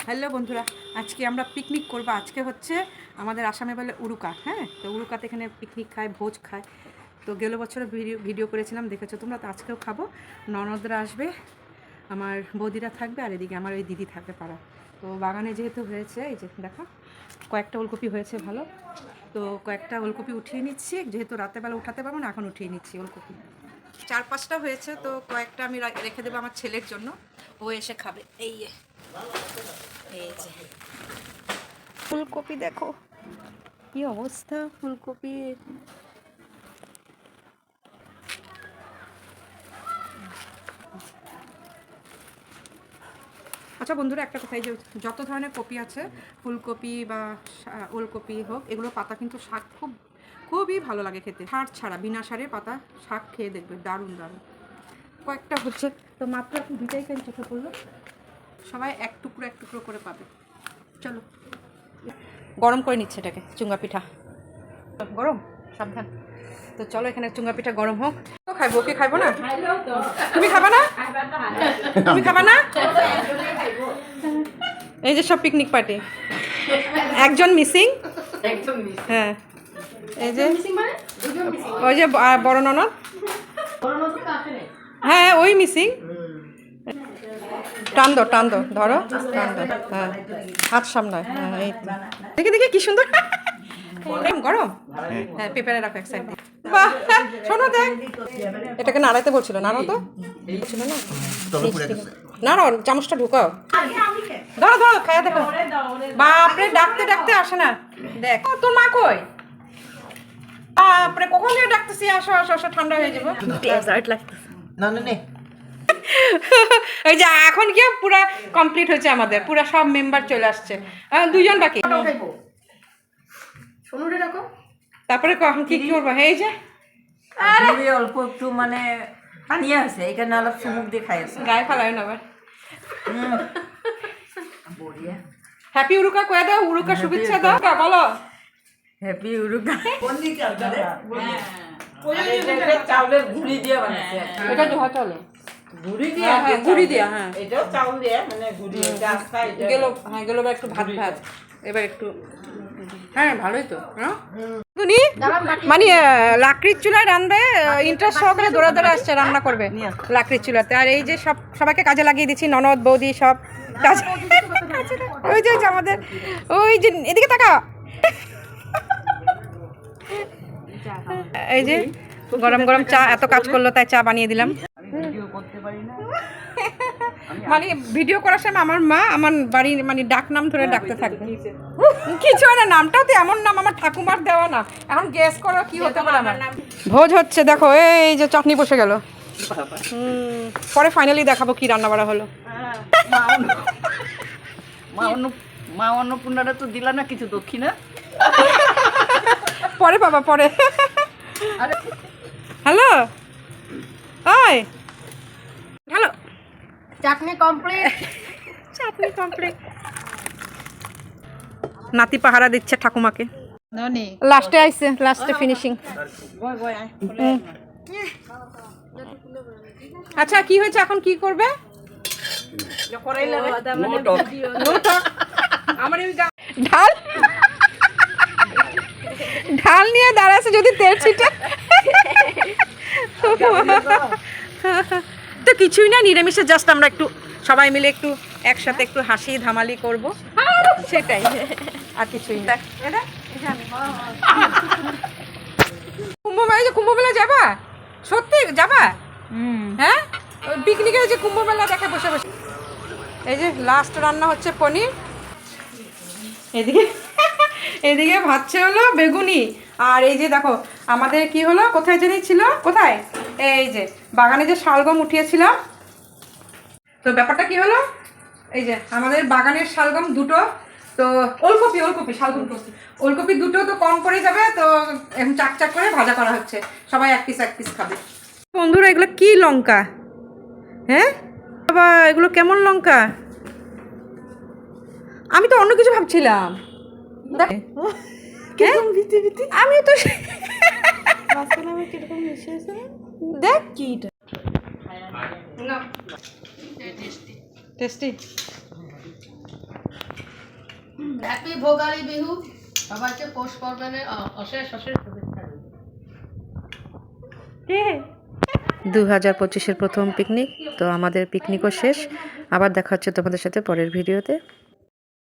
Hello বন্ধুরা, আজকে আমরা পিকনিক করব। আজকে হচ্ছে আমাদের আসামে বলে উরুকা। হ্যাঁ, তো উরুকাতে এখানে পিকনিক খায়, ভোজ খায়। তো গেল বছর ভিডিও করেছিলাম, দেখেছো তোমরা। তো আজকেও খাবো। ননদরা আসবে, আমার বৌদিরা থাকবে, আর এদিকে আমার ওই দিদি থাকবে পাড়া। তো বাগানে যেহেতু হয়েছে, এই যে দেখো কয়েকটা ওলকপি হয়েছে ভালো। তো কয়েকটা ওলকপি উঠিয়ে নিচ্ছি, যেহেতু রাতেরবেলা উঠাতে পারবো না, এখন উঠিয়ে নিচ্ছি ওলকপি। 4-5টা হয়েছে, তো কয়েকটা আমি রেখে দেবো আমার ছেলের জন্য, ও এসে খাবে। এই যে ফুলকপি দেখো কি অবস্থা ফুলকপির। আচ্ছা বন্ধুরা, একটা কথাই, যে যত ধরনের কপি আছে, ফুলকপি বা ওলকপি হোক, এগুলো পাতা কিন্তু শাক খুবই ভালো লাগে খেতে। সার ছাড়া, বিনা সারের পাতা শাক খেয়ে দেখবে, দারুণ দারুণ। কয়েকটা হচ্ছে, তো মাত্র এখন দুটাই কেন চোখে পড়লো। সবাই এক টুকরো করে পাবে। চলো গরম করে নিচ্ছে এটাকে, চুঙ্গা পিঠা গরম, সাবধান। তো চলো এখানে চুঙ্গা পিঠা গরম হোক। খাইবো, কে খাইবো না? তুমি খাবা না? তুমি খাবা না? এই যে সব পিকনিক পার্টি, একজন মিসিং। হ্যাঁ, এই যে ওই যে বড় ননদ, হ্যাঁ ওই মিসিং। টান দো ধরো, টান দো। হ্যাঁ, হাত সামলায়। হ্যাঁ, এই তো দেখে দেখে কি সুন্দর গরম। হ্যাঁ, পেপারে রাখো এক সাইড। বাহ, শোনো দেখ, এটাকে নাড়াইতে বলছিল, নাড়াও তো বলছিল না। নাড়াও, চামচটা ঢুকাও। ধরো ধরো, খাইয়া দেখো। বাপরে, ডাকতে ডাকতে আসে না। দেখ তোর মা কই? বাপরে, কখন থেকে ডাকতেছি, আসো আসো আসো, ঠান্ডা হয়ে যাবো। না না নে ওই যে এখন কি পুরা কমপ্লিট হয়েছে আমাদের, পুরা সব মেম্বার চলে আসছে, 2জন বাকি। তারপরে কখন কি করবো? এই যে অল্প একটু মানে পানিয়া আছে, এখানে অলপ চুমুক দিয়ে খাই আছে। গায়ে ফেলায় না আবার। বঢ়িয়া, হ্যাপি উরুকা কয়ে দাও, উরুকা শুভেচ্ছা দাও, বলো হ্যাপি উরুকা। চাউলের গুঁড়ি দিয়ে বানাইছে, এটা জোহা চলে, গুঁড়ি দিয়ে, গুড়ি দিয়া। হ্যাঁ, এটাও চাউল দিয়ে মানে গুঁড়ি গেল। হ্যাঁ, গেল একটু ভাত ভাত, এবার একটু। হ্যাঁ, ভালোই তো। হ্যাঁ, মানে লাকড়ির চুলায় রান্না, ইন্টারেস্ট সহকারে দৌড়ে আসছে, রান্না করবে লাকড়ির চুলাতে। আর এই যে সবাইকে কাজে লাগিয়ে দিচ্ছি, ননদ বৌদি সব কাজে। ওই যে আমাদের, ওই যে এদিকে তাকা। এই যে গরম গরম চা, এত কাজ করলো তাই চা বানিয়ে দিলাম। মানে ভিডিও করার সময় আমার মা আমার বাড়ির মানে ডাক নাম ধরে ডাকতে থাকবে। কিছু হয় না, নামটাও তো এমন নাম, আমার ঠাকুমার দেওয়া নাম। এখন গেস করো কি হতে পারে আমার। ভোজ হচ্ছে, দেখো এই যে চাটনি বসে গেল। পরে ফাইনালি দেখাবো কি রান্না করা হলো। মা অন্নপূর্ণাটা তো দিলা না কিছু দক্ষিণা, পরে বাবা পরে। হ্যালো, ওই হ্যালো, চাটনি কমপ্লিট। চাটনি কমপ্লিট। নাতি পাহারা দিচ্ছে ঠাকুমাকে। লাস্টে আইছে, লাস্টে ফিনিশিং। আচ্ছা কি হয়েছে, এখন কি করবে? ঢাল ঢাল নিয়ে দাঁড়াচ্ছে, যদি তেল ছিটে। তো কিছুই না, নিরামিষে জাস্ট আমরা একটু সবাই মিলে একটু একসাথে একটু হাসি ধামালি করব, সেটাই, আর কিছুই না। কুম্ভমেলা যাবা? সত্যি যাবা? হ্যাঁ, পিকনিকে যে কুম্ভমেলা দেখে বসে বসে। এই যে লাস্ট রান্না হচ্ছে পনির। এদিকে ভাতছে হলো বেগুনি। আর এই যে দেখো আমাদের কি হলো, কোথায় জানি ছিল, কোথায়, এই যে বাগানে যে শালগম উঠিয়েছিলাম। তো ব্যাপারটা কি হলো, এই যে আমাদের বাগানের শালগম দুটো, তো ওলকপি দুটো তো কম পড়ে যাবে, তো এখন চাক করে ভাজা করা হচ্ছে, সবাই এক পিস খাবে। বন্ধুরা, এগুলো কি লঙ্কা? হ্যাঁ বাবা, এগুলো কেমন লঙ্কা? আমি তো অন্য কিছু ভাবছিলাম। আমি তো দেখ কি টেস্টি। হ্যাপি ভোগালী বিহু সবাইকে পৌষ পার্বণে অশেষ অশেষ শুভেচ্ছা রইল। 2025-এর প্রথম পিকনিক, তো আমাদের পিকনিকও শেষ। আবার দেখা হচ্ছে তোমাদের সাথে পরের ভিডিওতে।